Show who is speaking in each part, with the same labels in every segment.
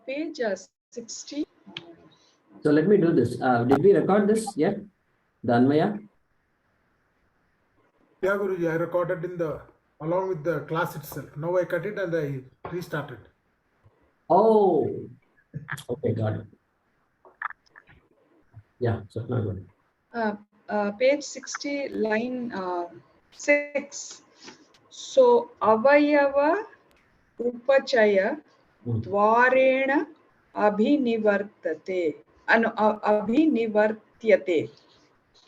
Speaker 1: Page 60.
Speaker 2: So let me do this. Did we record this yet? The Anvaya?
Speaker 3: Yeah, Guruji, I recorded along with the class itself. Now I cut it and I restarted.
Speaker 2: Oh, okay, got it. Yeah, so now go ahead.
Speaker 1: Page 60, line 6. So, avayava upachaya dvarena abhinivartate. Abhinivartyate.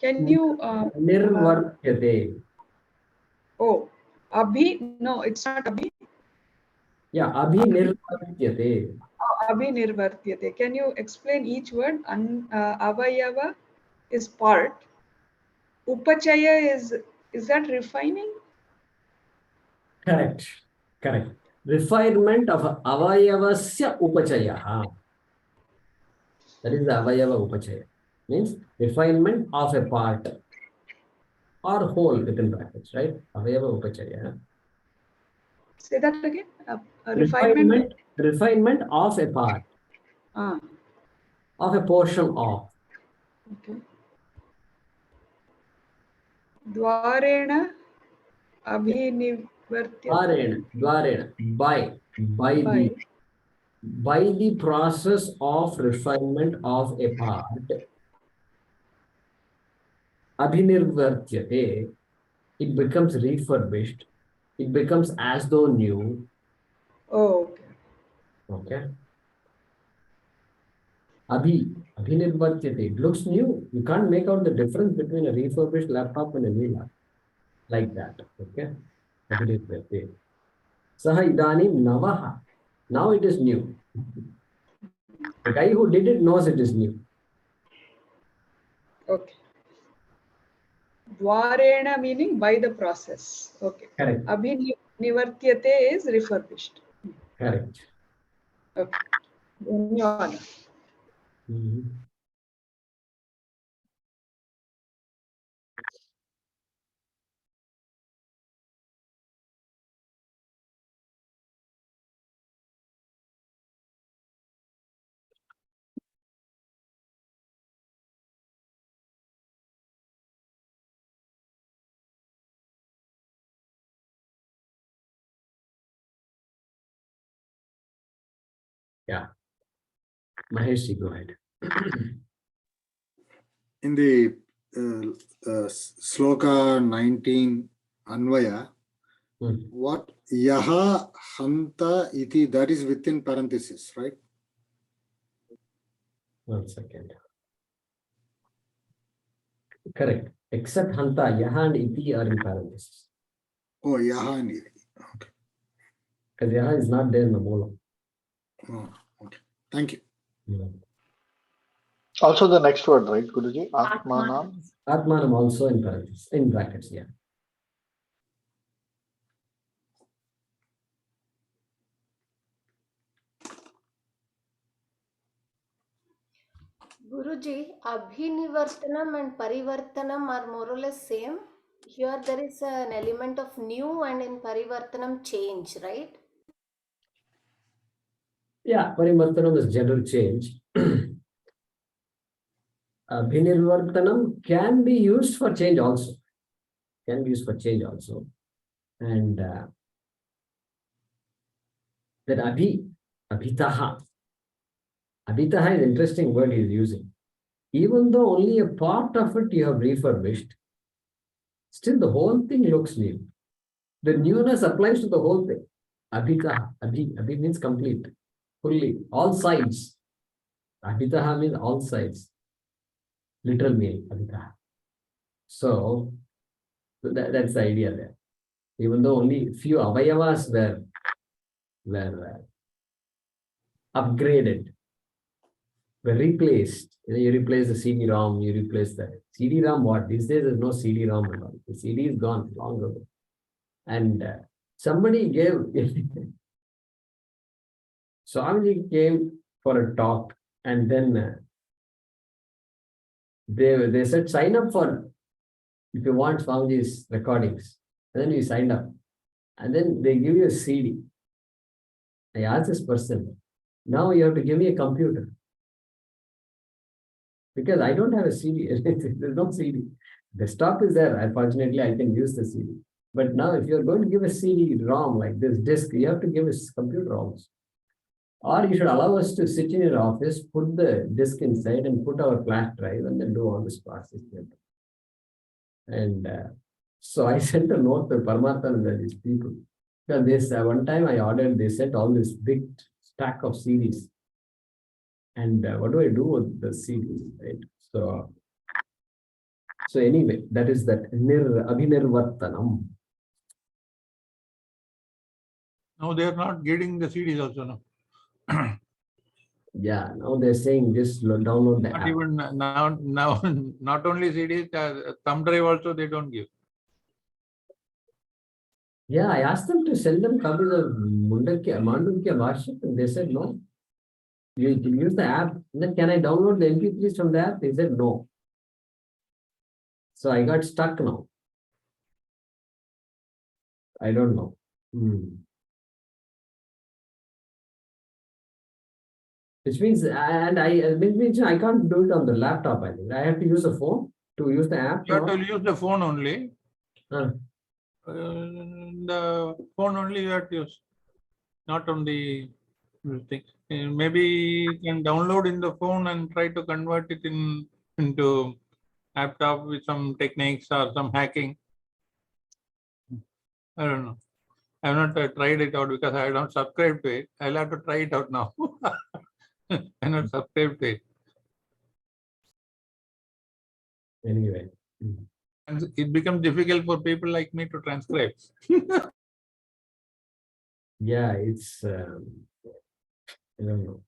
Speaker 1: Can you...
Speaker 2: Nirvartyate.
Speaker 1: Oh, no, it's not abhi.
Speaker 2: Yeah, abhinirvartyate.
Speaker 1: Abhinirvartyate. Can you explain each word? Avayava is part. Upachaya is that refining?
Speaker 2: Correct. Refinement of avayavasya upachaya. That is the avayava upachaya. Means refinement of a part or whole within brackets, right? Avayava upachaya.
Speaker 1: Say that again. Refinement.
Speaker 2: Refinement of a part. Of a portion of.
Speaker 1: Okay. Dvarena abhinivartyate.
Speaker 2: Dvarena. By the process of refinement of a part, abhinirvartyate, it becomes refurbished. It becomes as though new.
Speaker 1: Oh, okay.
Speaker 2: Okay. Abhinirvartyate. It looks new. You can't make out the difference between a refurbished laptop and a new laptop. Like that. Okay. Abhinirvartyate. Saha idanim navaha. Now it is new. The guy who did it knows it is new.
Speaker 1: Okay. Dvarena meaning by the process. Okay.
Speaker 2: Correct.
Speaker 1: Abhinivartyate is refurbished.
Speaker 2: Correct.
Speaker 1: Okay. Dhanyawad.
Speaker 2: Yeah. Mahesh, go ahead.
Speaker 4: In the sloka 19 Anvaya, what yaha hanta iti, that is within parenthesis, right?
Speaker 2: 1 second. Correct. Except hanta, yaha and iti are in parenthesis.
Speaker 4: Oh, yaha and iti. Okay.
Speaker 2: Because yaha is not there in the mola.
Speaker 4: Oh, okay. Thank you.
Speaker 5: Also the next word, right, Guruji? Atmanam.
Speaker 2: Atmanam also in parenthesis, in brackets, yeah.
Speaker 6: Guruji, Abhinivartanam and Parivartanam are more or less same. Here there is an element of new, and in Parivartanam change, right?
Speaker 2: Yeah, Parivartanam is general change. Abhinirvartanam can be used for change also. And that abhitaha. Abhitaha is an interesting word he is using. Even though only a part of it you have refurbished, still the whole thing looks new. The newness applies to the whole thing. Abhitaha. Abhi means complete, fully, all sides. Abhitaha means all sides. Literal meaning, abhitaha. So, that's the idea there. Even though only few avayavas were upgraded, were replaced. You replace the CD-ROM, you replace the CD-ROM. What? These days there's no CD-ROM at all. The CD is gone long ago. And somebody gave, Swamiji came for a talk, and then they said, sign up for, if you want Swamiji's recordings. And then we signed up. And then they give you a CD. I asked this person, now you have to give me a computer. Because I don't have a CD. There's no CD. The stock is there. Unfortunately, I can use the CD. But now if you're going to give a CD-ROM like this disk, you have to give us computer also. Or you should allow us to sit in your office, put the disk inside and put our flash drive and then do all this process. And so I sent a note to Paramathananda and these people. Because this one time I ordered, they sent all this big stack of CDs. And what do I do with the CDs, right? So anyway, that is that abhinirvartanam.
Speaker 7: Now they are not getting the CDs also now.
Speaker 2: Yeah, now they're saying just download the
Speaker 7: Not
Speaker 2: app.
Speaker 7: even now, not only CDs, thumb drive also they don't give.
Speaker 2: Yeah, I asked them to send them copies of Mandukya Bhaashyam, and they said no. You can use the app. Then can I download the MP3s from the app? They said no. So I got stuck now. I don't know. Which means, I can't do it on the laptop. I think I have to use a phone to use the app.
Speaker 7: You have to use the phone only.
Speaker 2: Huh.
Speaker 7: The phone only you have to use, not on the thing. Maybe you can download in the phone and try to convert it into laptop with some techniques or some hacking. I don't know. I have not tried it out because I don't subscribe to it. I'll have to try it out now. I'm not subscribed to it.
Speaker 2: Anyway.
Speaker 7: And it becomes difficult for people like me to transcribe.
Speaker 2: Yeah, it's, I don't know.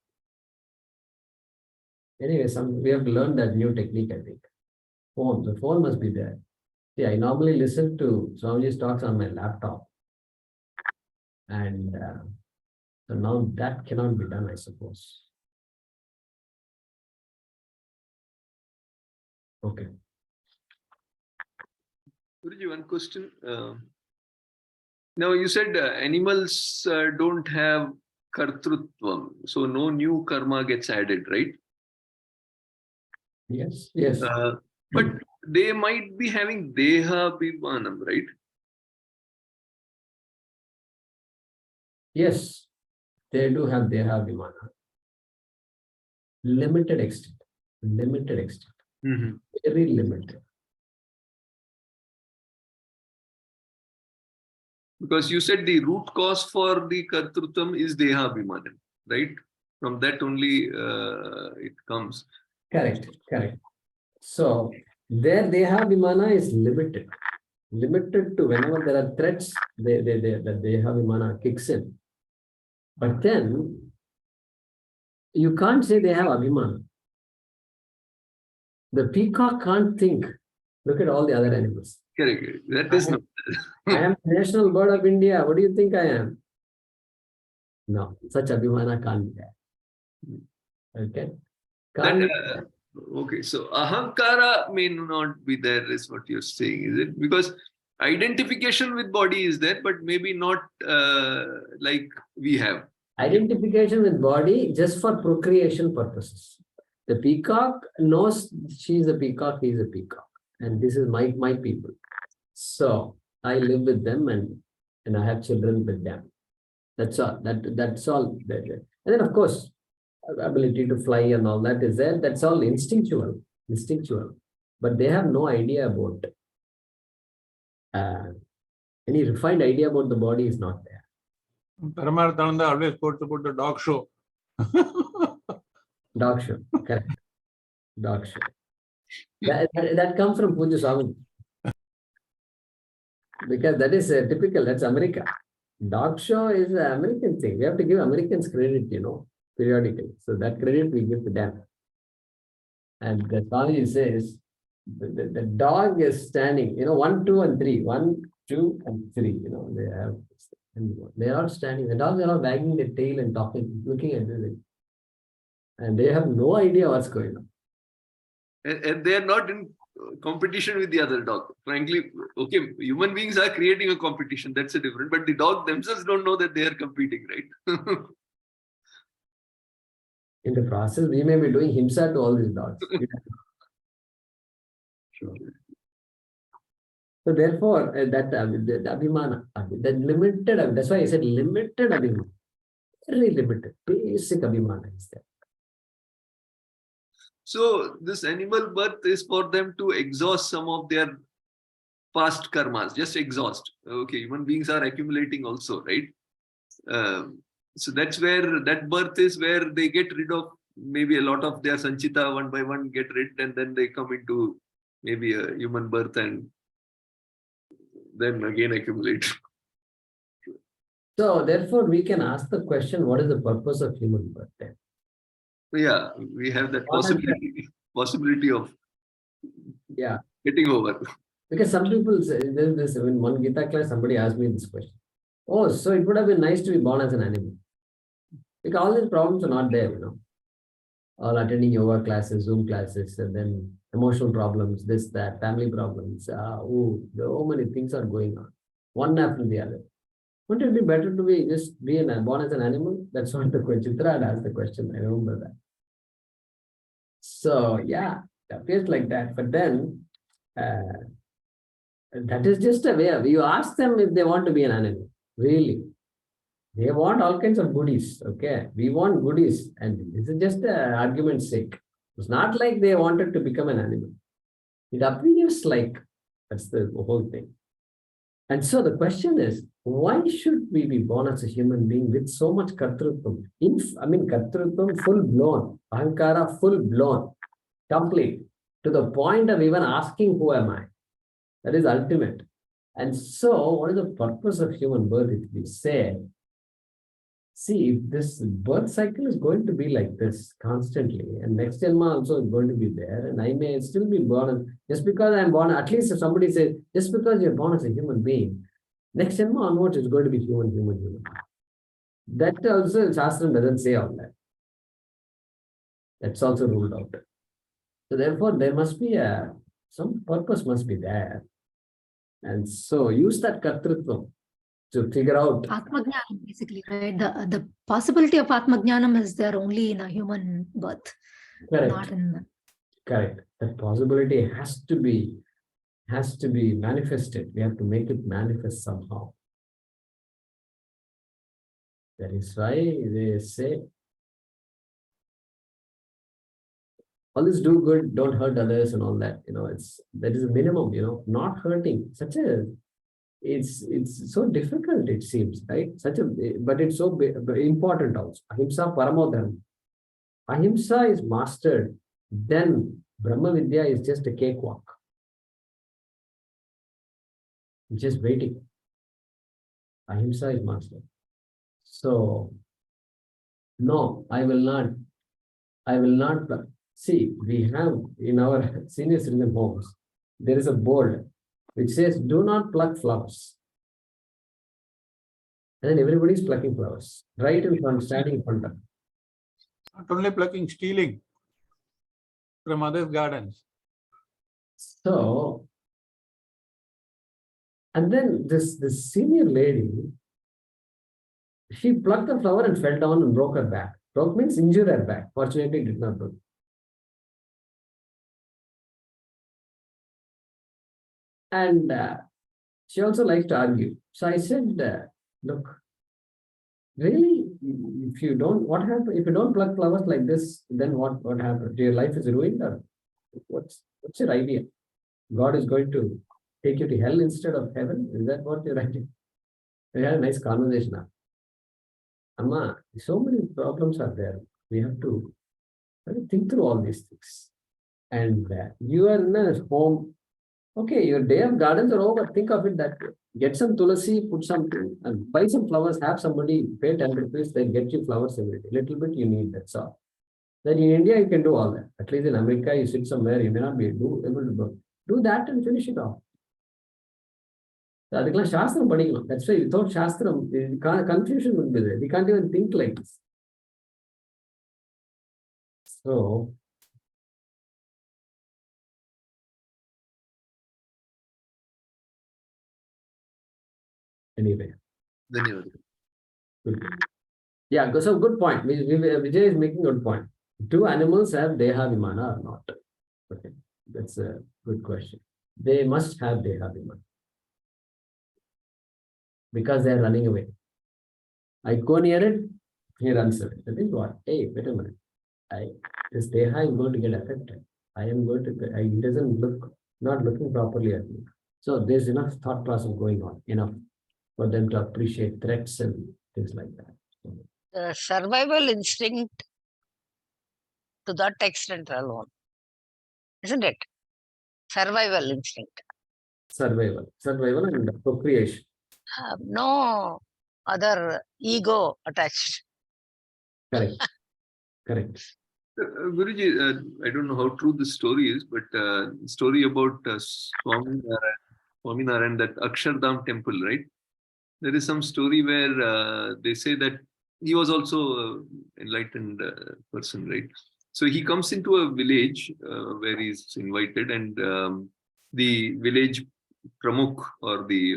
Speaker 2: Anyway, we have to learn that new technique, I think. The phone must be there. See, I normally listen to Swamiji's talks on my laptop. And so now that cannot be done, I suppose. Okay.
Speaker 8: Guruji, one question. Now you said animals don't have kartrutvam, so no new karma gets added, right?
Speaker 2: Yes, yes.
Speaker 8: But they might be having deha bhimanam, right?
Speaker 2: Yes, they do have deha vimana. Limited extent. Limited extent. Very limited.
Speaker 8: Because you said the root cause for the kartrutvam is deha bhimanam, right? From that only it comes.
Speaker 2: Correct, correct. So their deha vimana is limited. Limited to whenever there are threats, the deha vimana kicks in. But then you can't say they have abhimana. The peacock can't think. Look at all the other animals.
Speaker 8: Correct. That is not.
Speaker 2: I am the national bird of India. What do you think I am? No, such abhimana can't be there. Okay.
Speaker 8: Okay, so ahankara may not be there, is what you're saying, is it? Because identification with body is there, but maybe not like we have.
Speaker 2: Identification with body just for procreation purposes. The peacock knows she is a peacock, he is a peacock. And this is my people. So I live with them and I have children with them. That's all. That's all. And then of course, ability to fly and all that is there. That's all instinctual. But they have no idea about any refined idea about the body is not there.
Speaker 7: Paramathananda always quotes about the dog show.
Speaker 2: Dog show, correct. Dog show. That comes from Puja Swami. Because that is typical, that's America. Dog show is an American thing. We have to give Americans credit, periodically. So that credit we give to them. And the Swami says, the dog is standing, 1, 2, and 3. 1, 2, and 3. They are all standing. The dogs are all wagging their tail and talking, looking at everything. And they have no idea what's going on.
Speaker 8: And they are not in competition with the other dog. Frankly, okay, human beings are creating a competition. That's a different. But the dog themselves don't know that they are competing, right?
Speaker 2: In the process, we may be doing himsa to all these dogs. Sure. So therefore, that the abhimana, that limited, that's why I said limited abhimana, very limited, basic abhimana is there.
Speaker 8: So this animal birth is for them to exhaust some of their past karmas, just exhaust. Okay, human beings are accumulating also, right? So that's where that birth is where they get rid of maybe a lot of their sanchita one by one, get rid, and then they come into maybe a human birth and then again accumulate.
Speaker 2: So therefore, we can ask the question, what is the purpose of human birth then?
Speaker 8: Yeah, we have that possibility of
Speaker 2: Yeah,
Speaker 8: getting over.
Speaker 2: because some people say, there's this, in one Gita class, somebody asked me this question. Oh, so it would have been nice to be born as an animal. Because all these problems are not there, you know. All attending yoga classes, Zoom classes, and then emotional problems, this, that, family problems. So many things are going on, one after the other. Wouldn't it be better to be just born as an animal? That's what the question. Chitra had asked the question. I remember that. So yeah, it appears like that. But then that is just a way of, you ask them if they want to be an animal. Really. They want all kinds of goodies. Okay. We want goodies. And this is just an argument's sake. It's not like they wanted to become an animal. It appears like that's the whole thing. And so the question is, why should we be born as a human being with so much kartrutvam? Kartrutvam full blown, ahankara full blown, complete, to the point of even asking, who am I? That is ultimate. And so, what is the purpose of human birth? If we say, see, if this birth cycle is going to be like this constantly, and next janma also is going to be there, and I may still be born, just because I'm born, at least if somebody says, just because you're born as a human being, next janma onwards is going to be human. That also, Shastram doesn't say all that. That's also ruled out. So therefore, there must be some purpose must be there. And so use that kartrutvam to figure out.
Speaker 9: Atmajnanam, basically, right? The possibility of Atmajnanam is there only in a human birth.
Speaker 2: Correct.
Speaker 9: Not in.
Speaker 2: Correct. That possibility has to be manifested. We have to make it manifest somehow. That is why they say, always do good, don't hurt others and all that. You know, that is a minimum, you know, not hurting. It's so difficult, it seems, right? But it's so important also. Ahimsa paramodharma. Ahimsa is mastered, then Brahma Vidya is just a cakewalk. Just waiting. Ahimsa is mastered. So, no, I will not. See, we have in our senior citizen homes, there is a board which says, do not pluck flowers. And then everybody is plucking flowers, right in front, standing in front of them.
Speaker 7: Not only plucking, stealing from others' gardens.
Speaker 2: So, and then this senior lady, she plucked the flower and fell down and broke her back. Broke means injured her back. Fortunately, it did not break. And she also likes to argue. So I said, look, really, if you don't, what happens? If you don't pluck flowers like this, then what happens? Your life is ruined, or what's your idea? God is going to take you to hell instead of heaven? Is that what you're idea? We had a nice conversation now. Amma, so many problems are there. We have to think through all these things. And you are in a home. Okay, your day of gardens are over. Think of it that way. Get some tulasi, put something, and buy some flowers. Have somebody pay 10 rupees, then get you flowers every day. Little bit you need, that's all. Then in India, you can do all that. At least in America, you sit somewhere, you may not be able to do that and finish it off. That's why without Shastram, confusion would be there. We can't even think like this. So, Anyway.
Speaker 8: Dhanyavad.
Speaker 2: Good. Yeah, so good point. Vijay is making a good point. Do animals have Dehabhimana or not? Okay, that's a good question. They must have Dehabhimana because they are running away. I go near it, he runs away. That is what? Hey, wait a minute. This Deha is going to get affected. I am going to, he doesn't look, not looking properly at me. So there's enough thought process going on, enough for them to appreciate threats and things like that.
Speaker 10: The survival instinct to that extent alone, isn't it? Survival instinct.
Speaker 2: Survival and procreation.
Speaker 10: No other ego attached.
Speaker 2: Correct. Correct.
Speaker 8: Guruji, I don't know how true this story is, but story about Swaminarayan, that Akshardham temple, right? There is some story where they say that he was also an enlightened person, right? So he comes into a village where he's invited, and the village pramukh or the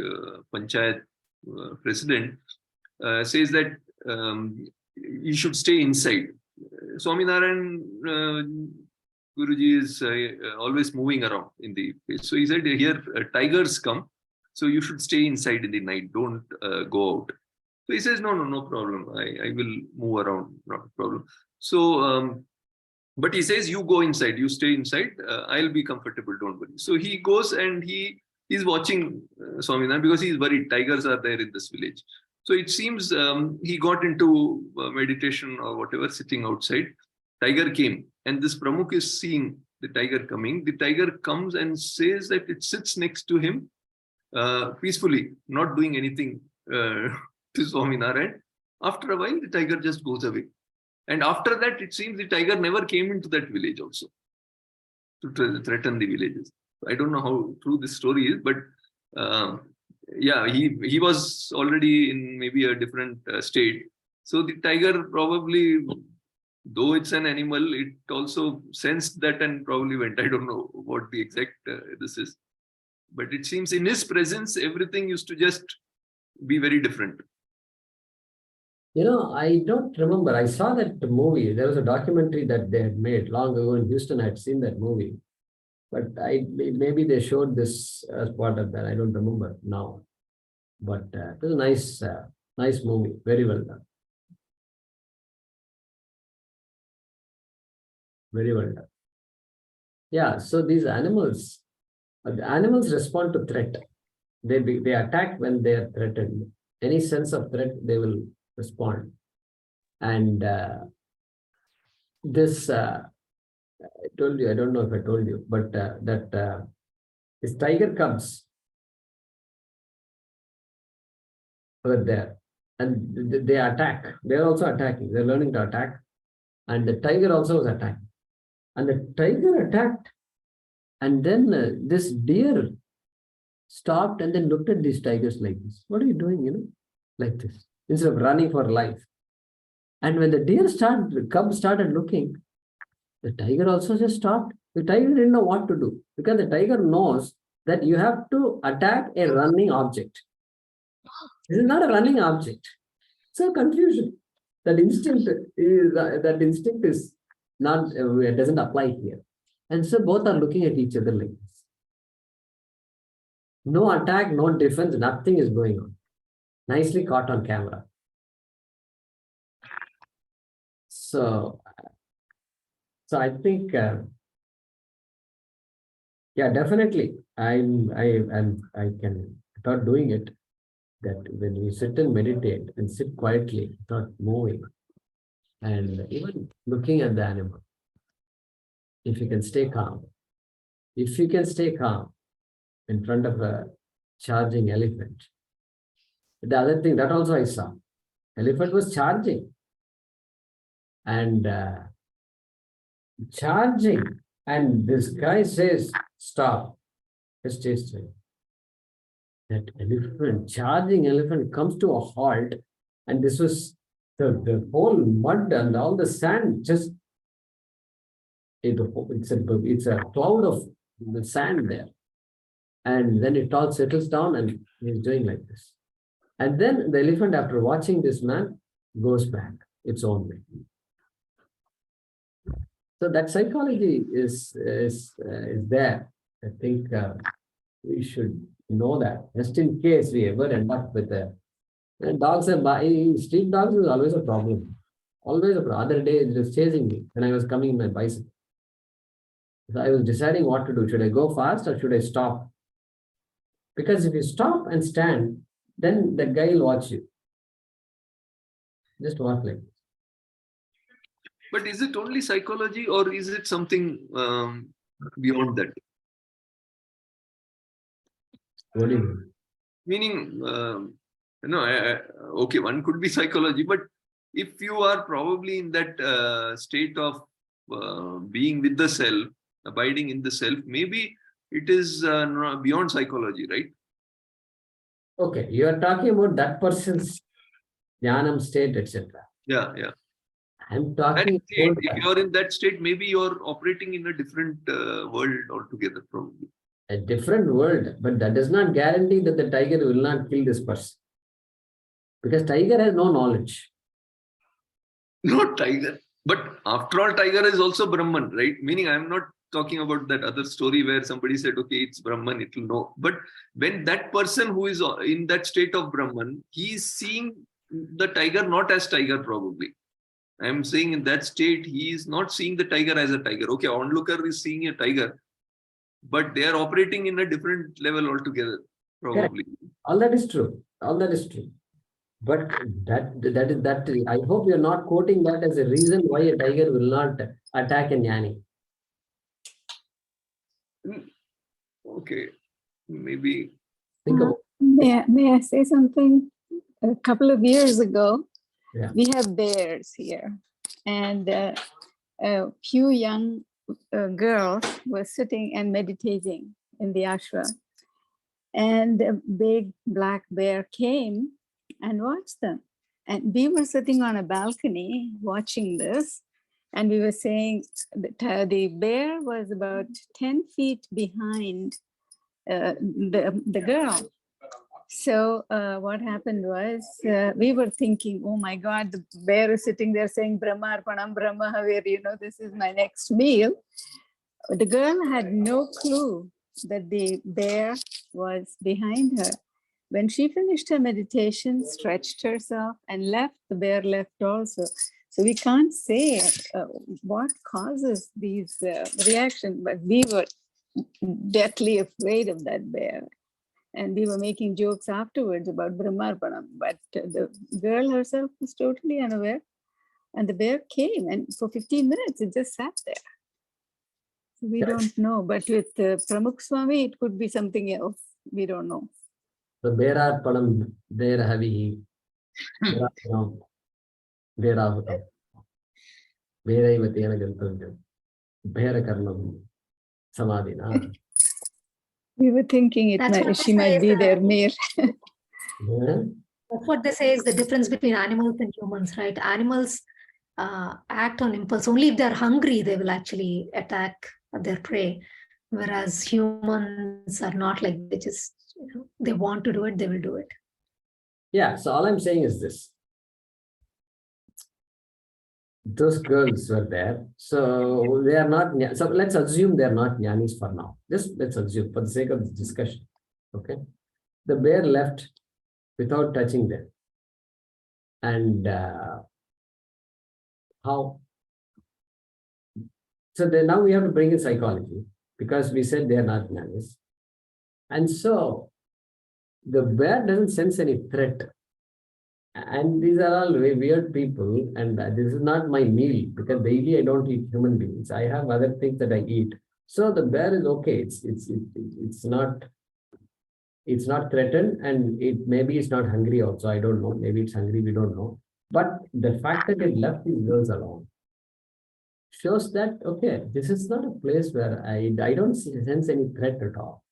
Speaker 8: panchayat president says that you should stay inside. Swaminarayan Guruji is always moving around in the place. So he said, here tigers come, so you should stay inside in the night, don't go out. So he says, no problem. I will move around, not a problem. So, but he says, you go inside, you stay inside, I'll be comfortable, don't worry. So he goes and he's watching Swaminarayan because he's worried, tigers are there in this village. So it seems he got into meditation or whatever, sitting outside. Tiger came, and this Pramukh is seeing the tiger coming. The tiger comes and says that it sits next to him peacefully, not doing anything to Swaminarayan. After a while, the tiger just goes away. And after that, it seems the tiger never came into that village also to threaten the villages. I don't know how true this story is, but yeah, he was already in maybe a different state. So the tiger probably, though it's an animal, it also sensed that and probably went. I don't know what the exact this is. But it seems in his presence, everything used to just be very different.
Speaker 2: I don't remember. I saw that movie. There was a documentary that they had made long ago in Houston. I had seen that movie. But maybe they showed this as part of that. I don't remember now. But it was a nice movie. Very well done. Very well done. Yeah, so these animals, the animals respond to threat. They attack when they are threatened. Any sense of threat, they will respond. And this, I told you, I don't know if I told you, but this tiger cubs were there. And they attack. They're also attacking. They're learning to attack. And the tiger also was attacking. And the tiger attacked. And then this deer stopped and then looked at these tigers like this. What are you doing, like this, instead of running for life. And when the cub started looking, the tiger also just stopped. The tiger didn't know what to do because the tiger knows that you have to attack a running object. This is not a running object. So confusion. That instinct is not, it doesn't apply here. And so both are looking at each other like this. No attack, no defense, nothing is going on. Nicely caught on camera. So I think, yeah, definitely. I can start doing it. That when we sit and meditate and sit quietly, not moving, and even looking at the animal, if you can stay calm, in front of a charging elephant. The other thing that also I saw, elephant was charging. And this guy says, stop, just stay still. That charging elephant comes to a halt, and this was the whole mud and all the sand just, it's a cloud of the sand there. And then it all settles down and he's doing like this. And then the elephant, after watching this man, goes back its own way. So that psychology is there. I think we should know that, just in case we ever end up with a dogs and street dogs is always a problem. Always a problem. Other day it was chasing me when I was coming in my bicycle. So I was deciding what to do. Should I go fast or should I stop? Because if you stop and stand, then the guy will watch you. Just walk like this.
Speaker 8: But is it only psychology or is it something beyond that?
Speaker 2: What do you mean?
Speaker 8: Meaning, okay, one could be psychology, but if you are probably in that state of being with the self, abiding in the self, maybe it is beyond psychology, right?
Speaker 2: Okay, you are talking about that person's jnanam state, etc.
Speaker 8: Yeah.
Speaker 2: I'm talking
Speaker 8: State,
Speaker 2: about
Speaker 8: if you are in that state, maybe you're operating in a different world altogether, probably.
Speaker 2: a different world, but that does not guarantee that the tiger will not kill this person. Because tiger has no knowledge.
Speaker 8: Not tiger. But after all, tiger is also Brahman, right? Meaning, I'm not talking about that other story where somebody said, okay, it's Brahman, it will know. But when that person who is in that state of Brahman, he is seeing the tiger not as tiger, probably. I'm saying in that state, he is not seeing the tiger as a tiger. Okay, onlooker is seeing a tiger, but they are operating in a different level altogether, probably.
Speaker 2: Correct. All that is true. All that is true. But that I hope you're not quoting that as a reason why a tiger will not attack a jnani.
Speaker 8: Okay, maybe.
Speaker 2: Think about
Speaker 11: May I say something? A couple of years ago,
Speaker 2: Yeah.
Speaker 11: we have bears here, and a few young girls were sitting and meditating in the ashram, and a big black bear came and watched them. And we were sitting on a balcony watching this, and we were saying that the bear was about 10 feet behind the girl. So what happened was we were thinking, oh my God, the bear is sitting there saying Brahma Arpanam Brahma Havir, this is my next meal. The girl had no clue that the bear was behind her. When she finished her meditation, stretched herself and left, the bear left also. So we can't say what causes these reactions, but we were deathly afraid of that bear. And we were making jokes afterwards about Brahmarpanam, but the girl herself was totally unaware. And the bear came, and for 15 minutes, it just sat there. So we don't know, but with Pramukh Swami, it could be something else. We don't know.
Speaker 2: the Berarpanam, there heavy, Beravutam, Beraivatena Gantanjam, Berakarnam, Samadhina.
Speaker 11: We were thinking she might be their mare.
Speaker 9: That's what they say is the difference between animals and humans, right? Animals act on impulse. Only if they're hungry, they will actually attack their prey. Whereas humans are not like, they just, they want to do it, they will do it.
Speaker 2: Yeah, so all I'm saying is this. Those girls were there. So they are not, so let's assume they're not jnanis for now. Just let's assume for the sake of this discussion. Okay. The bear left without touching them. And how? So then now we have to bring in psychology because we said they are not jnanis. And so the bear doesn't sense any threat. And these are all very weird people, and this is not my meal because daily I don't eat human beings. I have other things that I eat. So the bear is okay. It's not threatened, and maybe it's not hungry also. I don't know. Maybe it's hungry. We don't know. But the fact that it left these girls alone shows that okay, this is not a place where I don't sense any threat at all.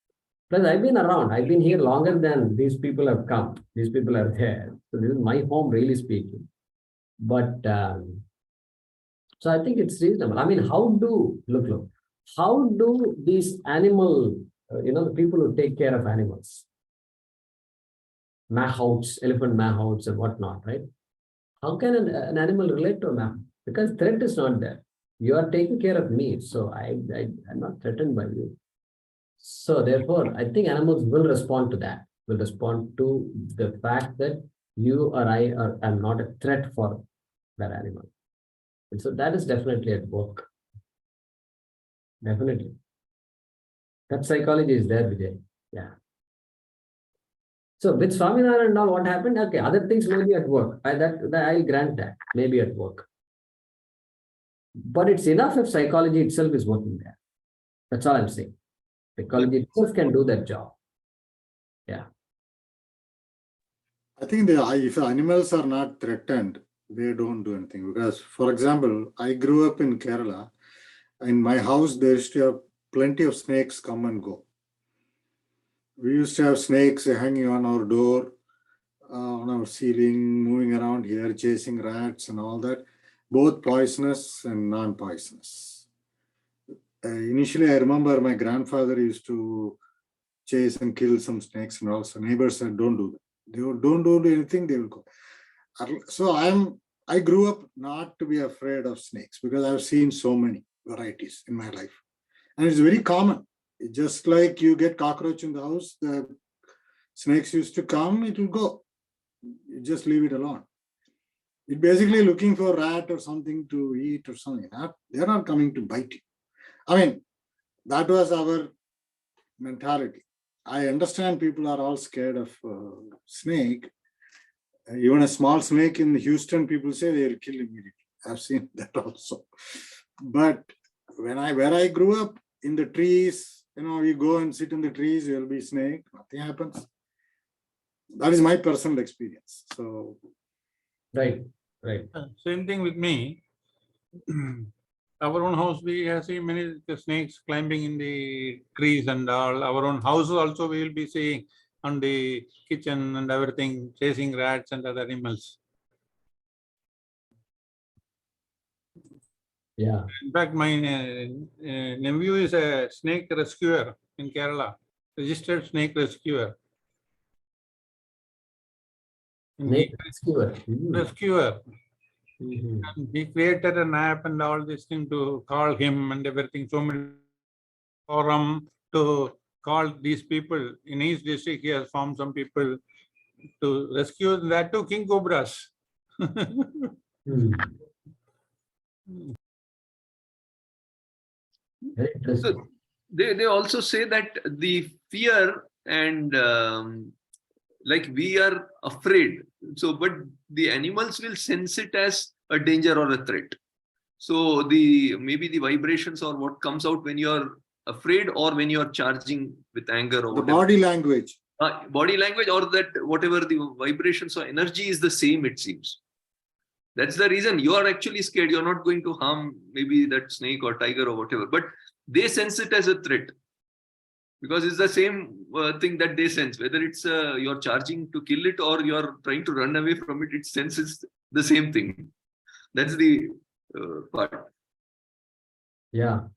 Speaker 2: Plus, I've been around. I've been here longer than these people have come. These people are there. So this is my home, really speaking. But so I think it's reasonable. I mean, how do these animal, the people who take care of animals, mahouts, elephant mahouts and whatnot, right? How can an animal relate to a mahout? Because threat is not there. You are taking care of me, so I'm not threatened by you. So therefore, I think animals will respond to that, will respond to the fact that you or I am not a threat for that animal. And so that is definitely at work. Definitely. That psychology is there, Vijay. Yeah. So with Swaminarayan and all, what happened? Okay, other things may be at work. I'll grant that, maybe at work. But it's enough if psychology itself is working there. That's all I'm saying. Psychology itself can do that job. Yeah.
Speaker 4: I think if animals are not threatened, they don't do anything. Because, for example, I grew up in Kerala. In my house, there used to have plenty of snakes come and go. We used to have snakes hanging on our door, on our ceiling, moving around here, chasing rats and all that, both poisonous and non-poisonous. Initially, I remember my grandfather used to chase and kill some snakes, and also neighbors said, don't do that. They don't do anything, they will go. So I grew up not to be afraid of snakes because I've seen so many varieties in my life. And it's very common. Just like you get cockroach in the house, the snakes used to come, it will go. You just leave it alone. It's basically looking for rat or something to eat or something. They're not coming to bite you. I mean, that was our mentality. I understand people are all scared of snake. Even a small snake in Houston, people say they'll kill immediately. I've seen that also. But where I grew up, in the trees, you go and sit in the trees, there'll be snake, nothing happens. That is my personal experience. So,
Speaker 2: right.
Speaker 7: Same thing with me. Our own house, we have seen many snakes climbing in the trees and all. Our own houses also we will be seeing on the kitchen and everything, chasing rats and other animals.
Speaker 2: Yeah.
Speaker 7: In fact, my nephew is a snake rescuer in Kerala, registered snake rescuer.
Speaker 2: Snake rescuer.
Speaker 7: Rescuer.
Speaker 2: Mm-hmm.
Speaker 7: And he created an app and all this thing to call him and everything. So many forum to call these people in each district. He has formed some people to rescue that to king cobras.
Speaker 2: Very interesting.
Speaker 8: So they also say that the fear and like we are afraid. So, but the animals will sense it as a danger or a threat. So maybe the vibrations or what comes out when you're afraid or when you're charging with anger or
Speaker 4: the
Speaker 8: whatever.
Speaker 4: body language.
Speaker 8: Body language or that whatever the vibrations or energy is the same, it seems. That's the reason you are actually scared. You're not going to harm maybe that snake or tiger or whatever, but they sense it as a threat because it's the same thing that they sense. Whether it's you're charging to kill it or you're trying to run away from it, it senses the same thing. That's the part.
Speaker 2: Yeah.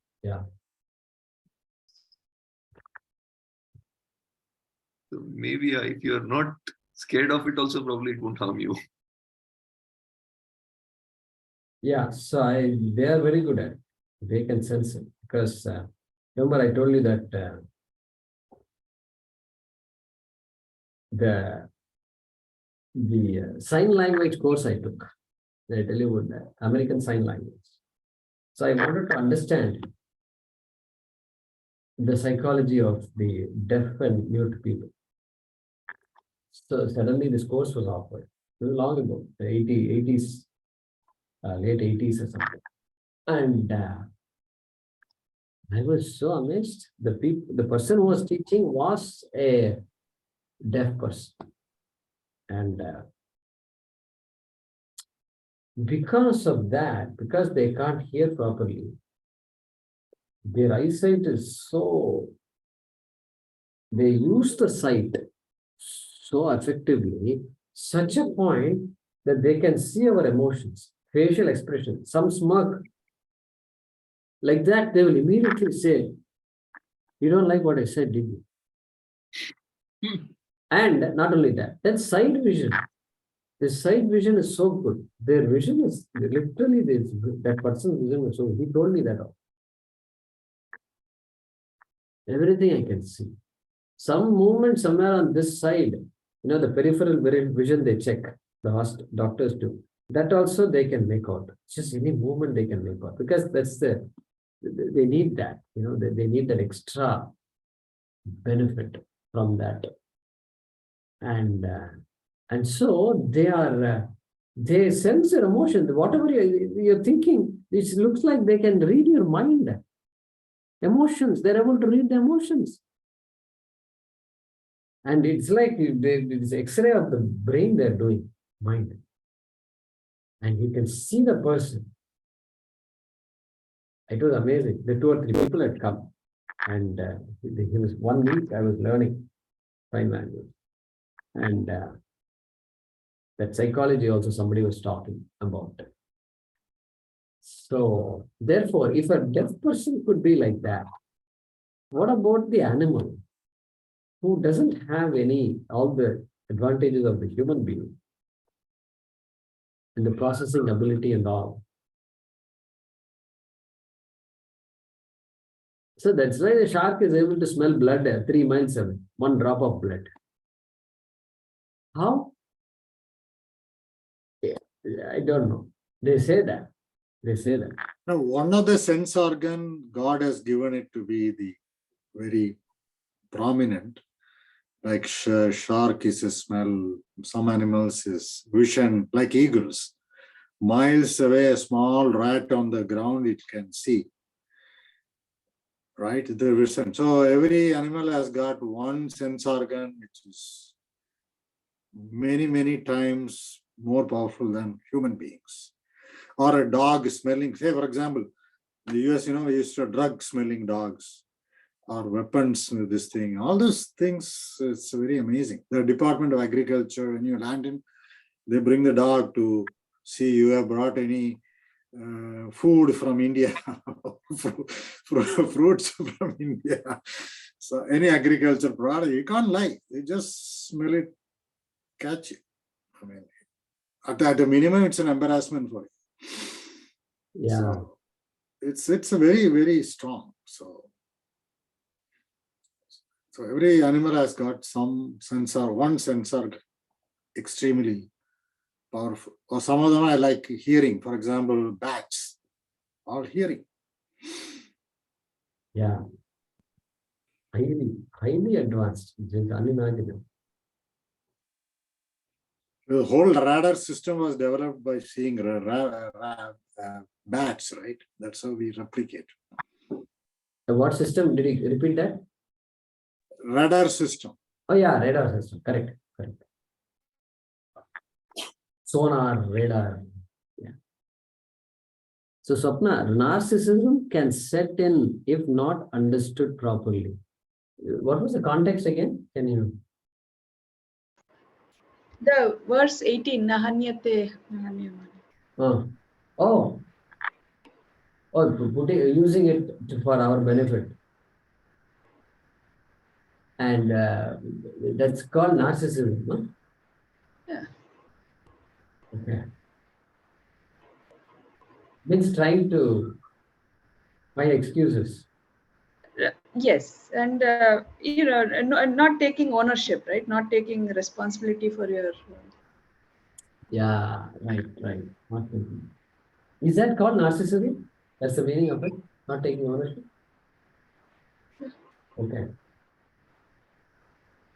Speaker 8: So maybe if you're not scared of it, also probably it won't harm you.
Speaker 2: Yeah, so they are very good at it. They can sense it because remember I told you that the sign language course I took. I tell you about that American Sign Language. So I wanted to understand the psychology of the deaf and mute people. So suddenly this course was offered long ago, the 80s, late 80s or something. And I was so amazed. The person who was teaching was a deaf person. And because of that, because they can't hear properly, their eyesight is so, they use the sight so effectively, such a point that they can see our emotions, facial expression, some smirk. Like that, they will immediately say, "You don't like what I said, did you?" And not only that, that side vision. The side vision is so good. Their vision is literally this, that person's vision is so. He told me that. Everything I can see. Some movement somewhere on this side, the peripheral vision they check, the doctors do. That also they can make out. Just any movement they can make out, because that's they need that, they need that extra benefit from that. And so they sense your emotion. Whatever you're thinking, it looks like they can read your mind. Emotions, they're able to read the emotions. And it's like it's X-ray of the brain they're doing, mind. And you can see the person. It was amazing. The 2 or 3 people had come. And he was 1 week I was learning sign language. And that psychology also somebody was talking about. So therefore, if a deaf person could be like that, what about the animal who doesn't have all the advantages of the human being and the processing ability and all? So that's why the shark is able to smell blood 3 miles away, 1 drop of blood. How? I don't know. They say that.
Speaker 4: Now, one of the sense organ, God has given it to be the very prominent. Like shark is a smell, some animals is vision, like eagles. Miles away, a small rat on the ground, it can see. Right? The vision. So every animal has got one sense organ, which is many, many times more powerful than human beings. Or a dog smelling, say for example, in the US, we used to drug smelling dogs or weapons with this thing. All those things, it's very amazing. The Department of Agriculture, when you land in, they bring the dog to see you have brought any food from India, fruits from India. So any agriculture product, you can't lie. You just smell it, catch it. I mean, at a minimum, it's an embarrassment for you.
Speaker 2: Yeah.
Speaker 4: So it's a very, very strong. So every animal has got some sensor, one sensor extremely powerful. Or some of them I like hearing. For example, bats, all hearing.
Speaker 2: Yeah. Highly advanced. It's unimaginable.
Speaker 4: The whole radar system was developed by seeing bats, right? That's how we replicate.
Speaker 2: What system? Did you repeat that?
Speaker 4: Radar system.
Speaker 2: Oh yeah, radar system. Correct. Sonar, radar. Yeah. So Swapna, narcissism can set in if not understood properly. What was the context again? Can you?
Speaker 1: The verse 18, Nahanyate.
Speaker 2: Using it for our benefit. And that's called narcissism, no?
Speaker 1: Yeah.
Speaker 2: Okay. Means trying to find excuses.
Speaker 1: Yes, and not taking ownership, right? Not taking responsibility for your.
Speaker 2: Yeah, right. Not taking. Is that called narcissism? That's the meaning of it? Not taking ownership? Okay.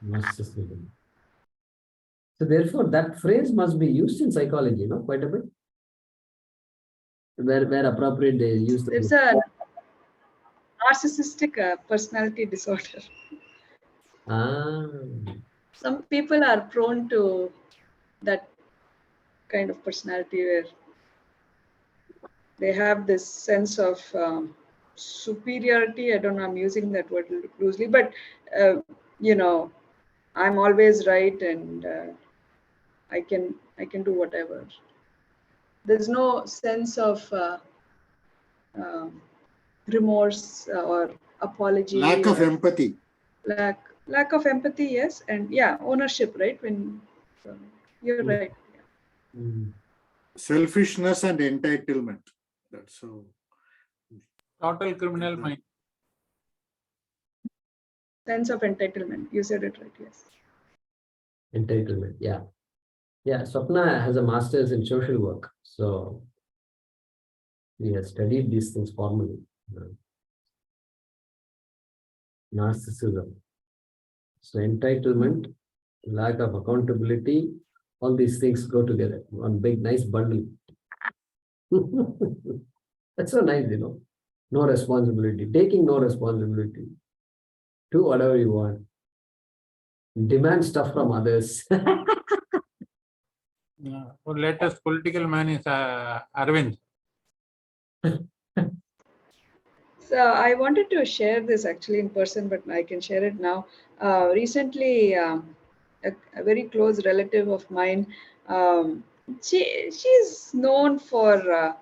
Speaker 2: Narcissism. So therefore, that phrase must be used in psychology, no? Quite a bit. Where appropriate, they use the.
Speaker 1: It's a narcissistic personality disorder. Some people are prone to that kind of personality where they have this sense of superiority. I don't know, I'm using that word loosely, but I'm always right, and I can do whatever. There's no sense of remorse or apology.
Speaker 4: Lack of empathy.
Speaker 1: Lack Lack of empathy, yes, and yeah, ownership, right? When you're right.
Speaker 4: Selfishness and entitlement. That's how.
Speaker 7: Total criminal mind.
Speaker 1: Sense of entitlement. You said it right, yes.
Speaker 2: Entitlement, yeah. Yeah, Swapna has a master's in social work. So we have studied these things formally. Narcissism. So entitlement, lack of accountability, all these things go together. One big nice bundle. That's so nice, No responsibility. Taking no responsibility. Do whatever you want. Demand stuff from others.
Speaker 7: Our latest political man is Arvind.
Speaker 1: So I wanted to share this actually in person, but I can share it now. Recently, a very close relative of mine, she's known for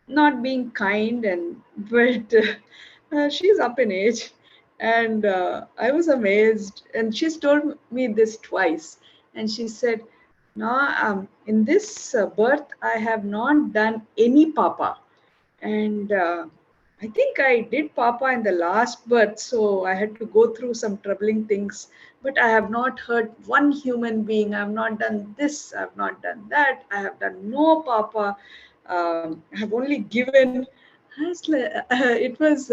Speaker 1: not being kind, and but she's up in age, and I was amazed. And she's told me this twice, and she said, "No, in this birth, I have not done any papa." And I think I did papa in the last birth, so I had to go through some troubling things. But I have not hurt one human being. I have not done this. I have not done that. I have done no papa. I have only given. It was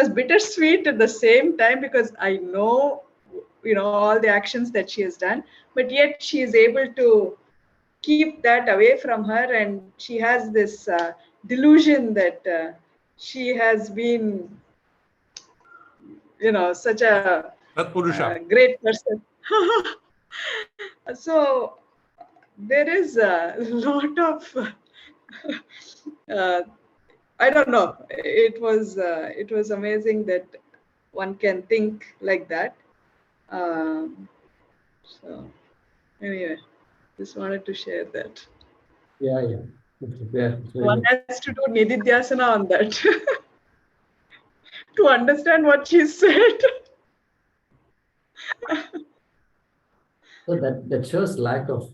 Speaker 1: bittersweet at the same time, because I know, all the actions that she has done, but yet she is able to keep that away from her, and she has this delusion that she has been such a great person. So there is a lot of I don't know, it was amazing that one can think like that. So anyway, just wanted to share that.
Speaker 2: Yeah.
Speaker 1: One has to do nididhyasana on that to understand what she said.
Speaker 2: So that shows lack of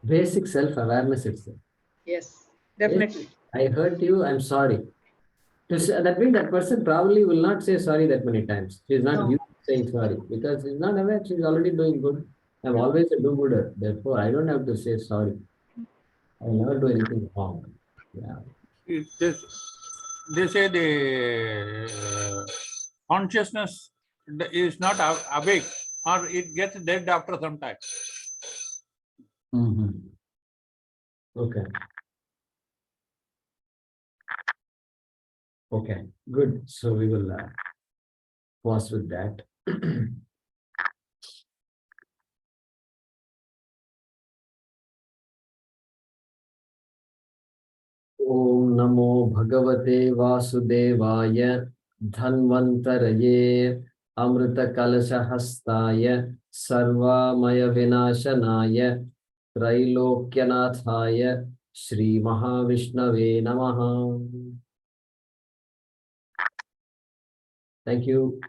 Speaker 2: basic self-awareness itself.
Speaker 1: Yes, definitely.
Speaker 2: I hurt you, I'm sorry. That means that person probably will not say sorry that many times. She's not used to saying sorry because she's not aware she's already doing good. I'm always a do-gooder. Therefore, I don't have to say sorry. I will never do anything wrong. Yeah.
Speaker 7: They say the consciousness is not awake, or it gets dead after some time.
Speaker 2: Okay. Okay, good. So we will pause with that. Om Namo Bhagavate Vasudevaya Dhanvantaraye Amrita Kalasha Hastaya Sarvamaya Vinashanaya Trailokyanathaya Shri Mahavishnave Namaha. Thank you.